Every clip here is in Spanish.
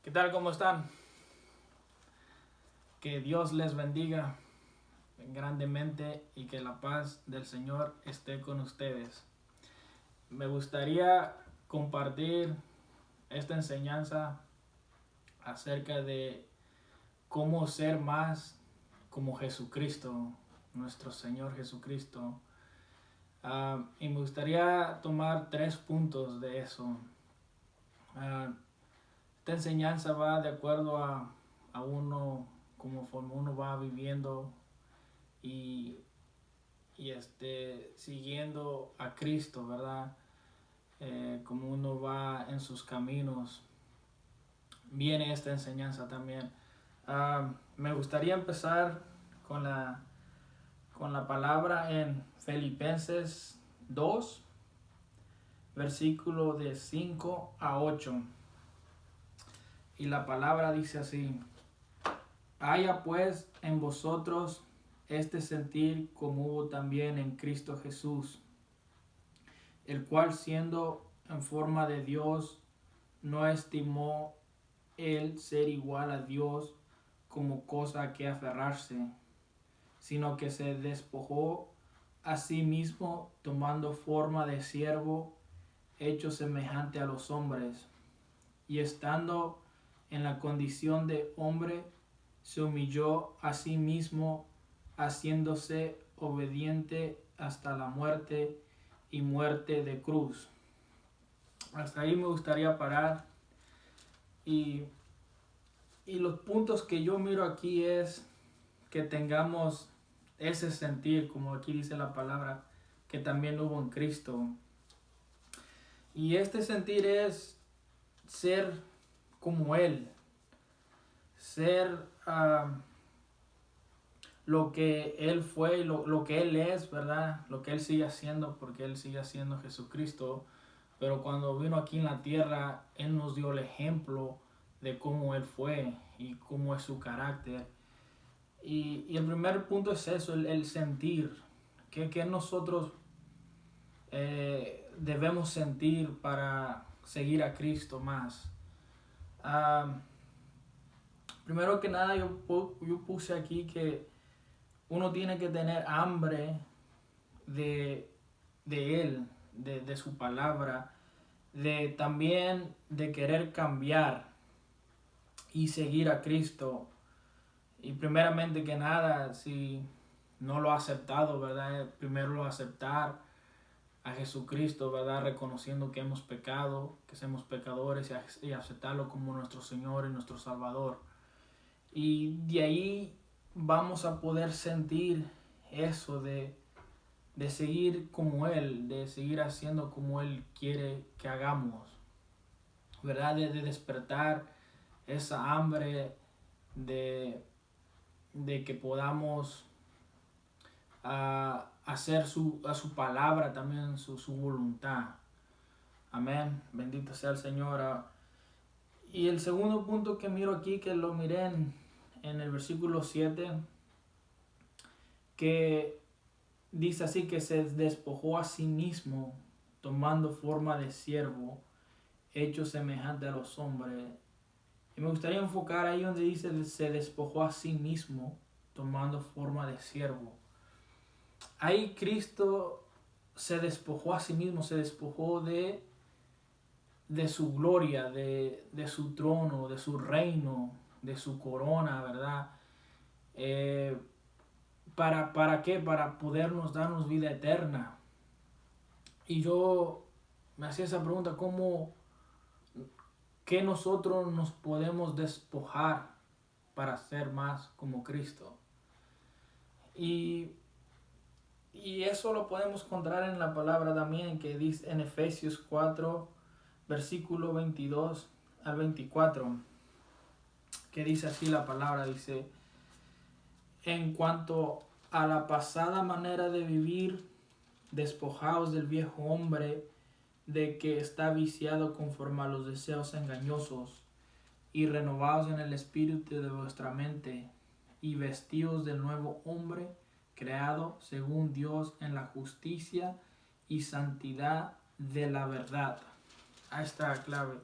¿Qué tal? ¿Cómo están? Que Dios les bendiga grandemente y que la paz del Señor esté con ustedes. Me gustaría compartir esta enseñanza acerca de cómo ser más como Jesucristo, nuestro Señor Jesucristo. Y me gustaría tomar 3 puntos de eso. Esta enseñanza va de acuerdo a uno, conforme uno va viviendo y, siguiendo a Cristo, ¿verdad? Como uno va en sus caminos, viene esta enseñanza también. Me gustaría empezar con la palabra en Filipenses 2, versículo de 5 a 8. Y la palabra dice así: haya pues en vosotros este sentir como hubo también en Cristo Jesús, el cual siendo en forma de Dios, no estimó el ser igual a Dios como cosa a que aferrarse, sino que se despojó a sí mismo, tomando forma de siervo, hecho semejante a los hombres, y estando en la condición de hombre, se humilló a sí mismo, haciéndose obediente hasta la muerte y muerte de cruz. Hasta ahí me gustaría parar. Y los puntos que yo miro aquí es que tengamos ese sentir, como aquí dice la palabra, que también hubo en Cristo. Y este sentir es ser como Él, ser lo que Él fue, lo que Él es, ¿verdad? Lo que Él sigue haciendo, porque Él sigue siendo Jesucristo. Pero cuando vino aquí en la tierra, Él nos dio el ejemplo de cómo Él fue y cómo es su carácter. Y el primer punto es eso, el sentir. Que nosotros debemos sentir para seguir a Cristo más. Primero que nada, yo puse aquí que uno tiene que tener hambre de Él, de su palabra, también de querer cambiar y seguir a Cristo. Y primeramente que nada, si no lo ha aceptado, ¿verdad? Primero lo aceptar a Jesucristo, ¿verdad? Reconociendo que hemos pecado, que somos pecadores, y aceptarlo como nuestro Señor y nuestro Salvador. Y de ahí vamos a poder sentir eso de seguir como Él, de seguir haciendo como Él quiere que hagamos, ¿verdad? De despertar esa hambre de que podamos hacer a su palabra también, su voluntad. Amén. Bendito sea el Señor. Y el segundo punto que miro aquí, que lo miré en el versículo 7, que dice así, que se despojó a sí mismo, tomando forma de siervo, hecho semejante a los hombres. Y me gustaría enfocar ahí donde dice se despojó a sí mismo, tomando forma de siervo. Ahí Cristo se despojó a sí mismo, se despojó de su gloria, de su trono, de su reino, de su corona, ¿verdad? ¿Para qué? Para podernos darnos vida eterna. Y yo me hacía esa pregunta, ¿qué nosotros nos podemos despojar para ser más como Cristo? Y eso lo podemos encontrar en la palabra también, que dice en Efesios 4, versículo 22 al 24, que dice así la palabra, dice: en cuanto a la pasada manera de vivir, despojaos del viejo hombre, de que está viciado conforme a los deseos engañosos, y renovaos en el espíritu de vuestra mente, y vestíos del nuevo hombre, creado según Dios en la justicia y santidad de la verdad. Ahí está la clave.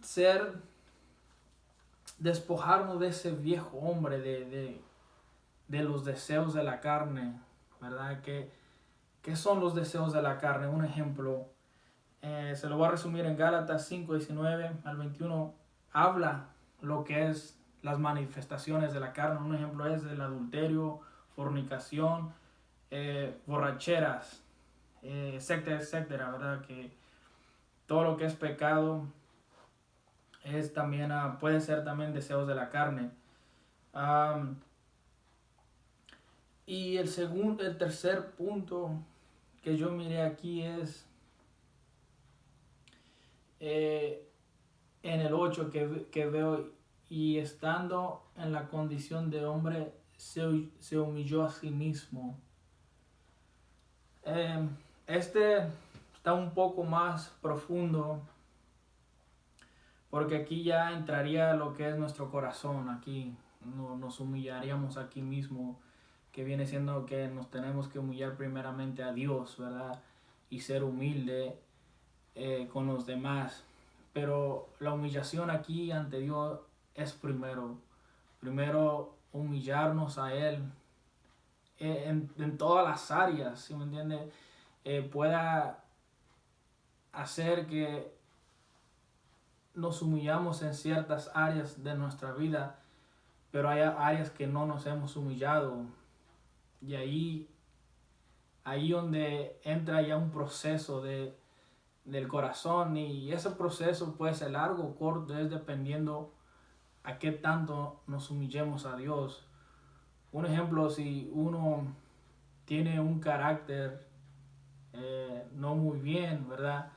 ser, despojarnos de ese viejo hombre, de los deseos de la carne, ¿verdad? ¿Qué son los deseos de la carne? Un ejemplo, se lo voy a resumir en Gálatas 5, 19 al 21, habla lo que es las manifestaciones de la carne. Un ejemplo es el adulterio, fornicación, borracheras, etcétera, etcétera, ¿verdad? Que todo lo que es pecado es también, puede ser también deseos de la carne. Y el tercer punto que yo miré aquí es en el 8 que veo, y estando en la condición de hombre, se humilló a sí mismo. Este está un poco más profundo, porque aquí ya entraría lo que es nuestro corazón. Aquí nos humillaríamos aquí mismo, que viene siendo que nos tenemos que humillar primeramente a Dios, ¿verdad? Y ser humilde con los demás. Pero la humillación aquí ante Dios es primero humillarnos a Él en todas las áreas, ¿sí me entiende? Pueda hacer que nos humillamos en ciertas áreas de nuestra vida, pero hay áreas que no nos hemos humillado, y ahí donde entra ya un proceso del corazón, y ese proceso puede ser largo o corto, es dependiendo a qué tanto nos humillemos a Dios. Un ejemplo, si uno tiene un carácter no muy bien, ¿verdad?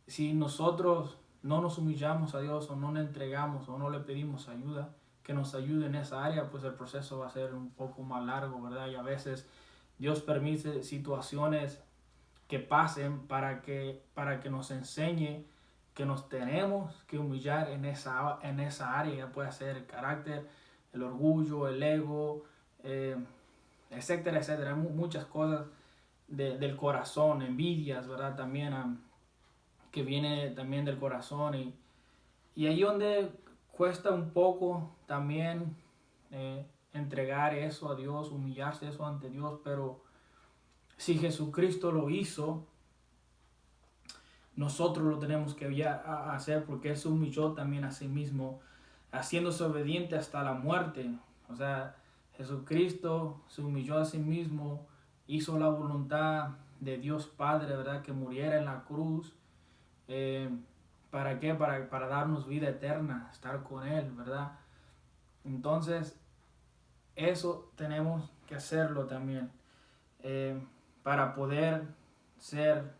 Si nosotros no nos humillamos a Dios, o no le entregamos, o no le pedimos ayuda, que nos ayude en esa área, pues el proceso va a ser un poco más largo, ¿verdad? Y a veces Dios permite situaciones que pasen para que nos enseñe que nos tenemos que humillar en esa área. Ya puede ser el carácter, el orgullo, el ego, etcétera, etcétera. Hay muchas cosas del corazón, envidias, ¿verdad? También que viene también del corazón, y ahí donde cuesta un poco también entregar eso a Dios, humillarse eso ante Dios. Pero si Jesucristo lo hizo, nosotros lo tenemos que ya hacer, porque Él se humilló también a sí mismo, haciéndose obediente hasta la muerte. O sea, Jesucristo se humilló a sí mismo, hizo la voluntad de Dios Padre, ¿verdad? Que muriera en la cruz. ¿Para qué? Para darnos vida eterna, estar con Él, ¿verdad? Entonces, eso tenemos que hacerlo también, para poder ser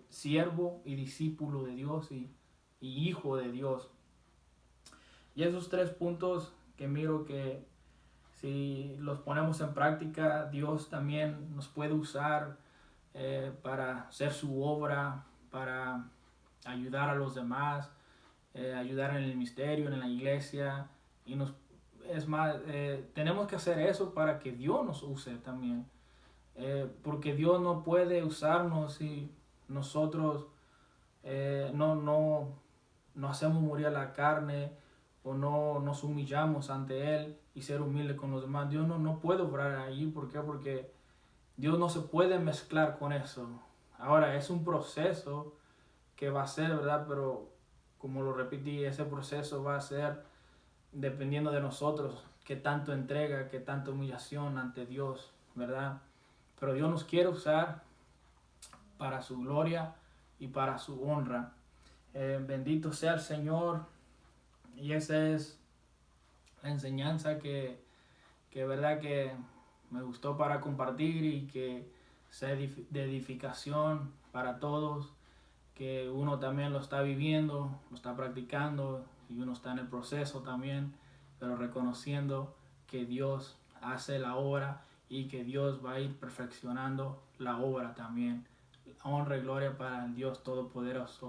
siervo y discípulo de Dios, y hijo de Dios. Y esos tres puntos que miro que si los ponemos en práctica, Dios también nos puede usar para hacer su obra, para ayudar a los demás, ayudar en el ministerio, en la iglesia. Y es más, tenemos que hacer eso para que Dios nos use también, porque Dios no puede usarnos si nosotros no hacemos morir a la carne, o no nos humillamos ante Él y ser humildes con los demás. Dios no puede obrar ahí. ¿Por qué? Porque Dios no se puede mezclar con eso. Ahora, es un proceso que va a ser, ¿verdad? Pero como lo repetí, ese proceso va a ser dependiendo de nosotros, qué tanto entrega, qué tanta humillación ante Dios, ¿verdad? Pero Dios nos quiere usar para su gloria y para su honra. Bendito sea el Señor. Y esa es la enseñanza que verdad que me gustó para compartir, y que sea de edificación para todos, que uno también lo está viviendo, lo está practicando, y uno está en el proceso también, pero reconociendo que Dios hace la obra, y que Dios va a ir perfeccionando la obra también. Honra y gloria para el Dios Todopoderoso.